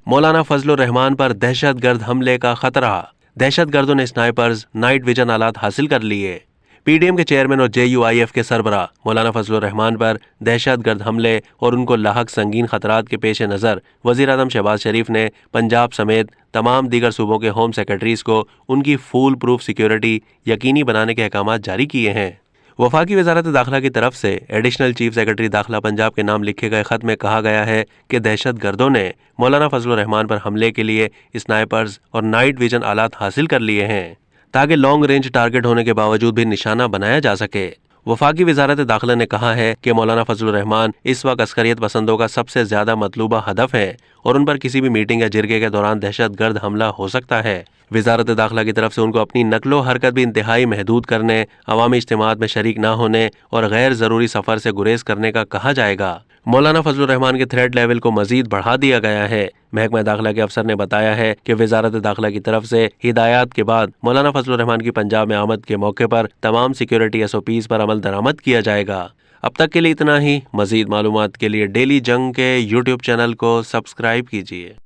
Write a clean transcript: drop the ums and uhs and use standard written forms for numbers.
مولانا فضل الرحمان پر دہشت گرد حملے کا خطرہ، دہشت گردوں نے سنائپرز نائٹ ویژن آلات حاصل کر لیے۔ پی ڈی ایم کے چیئرمین اور JUIF کے سربراہ مولانا فضل الرحمان پر دہشت گرد حملے اور ان کو لاحق سنگین خطرات کے پیش نظر وزیر اعظم شہباز شریف نے پنجاب سمیت تمام دیگر صوبوں کے ہوم سیکرٹریز کو ان کی فول پروف سیکیورٹی یقینی بنانے کے احکامات جاری کیے ہیں۔ وفاقی وزارت داخلہ کی طرف سے ایڈیشنل چیف سیکرٹری داخلہ پنجاب کے نام لکھے گئے خط میں کہا گیا ہے کہ دہشت گردوں نے مولانا فضل الرحمان پر حملے کے لیے اسنائپرز اور نائٹ ویژن آلات حاصل کر لیے ہیں تاکہ لانگ رینج ٹارگٹ ہونے کے باوجود بھی نشانہ بنایا جا سکے۔ وفاقی وزارت داخلہ نے کہا ہے کہ مولانا فضل الرحمان اس وقت عسکریت پسندوں کا سب سے زیادہ مطلوبہ ہدف ہے اور ان پر کسی بھی میٹنگ یا جرگے کے دوران دہشت گرد حملہ ہو سکتا ہے۔ وزارت داخلہ کی طرف سے ان کو اپنی نقل و حرکت بھی انتہائی محدود کرنے، عوامی اجتماعات میں شریک نہ ہونے اور غیر ضروری سفر سے گریز کرنے کا کہا جائے گا۔ مولانا فضل الرحمان کے تھریٹ لیول کو مزید بڑھا دیا گیا ہے۔ محکمہ داخلہ کے افسر نے بتایا ہے کہ وزارت داخلہ کی طرف سے ہدایات کے بعد مولانا فضل الرحمان کی پنجاب میں آمد کے موقع پر تمام سیکیورٹی SOPs پر عمل درآمد کیا جائے گا۔ اب تک کے لیے اتنا ہی۔ مزید معلومات کے لیے ڈیلی جنگ کے YouTube چینل کو سبسکرائب کیجیے۔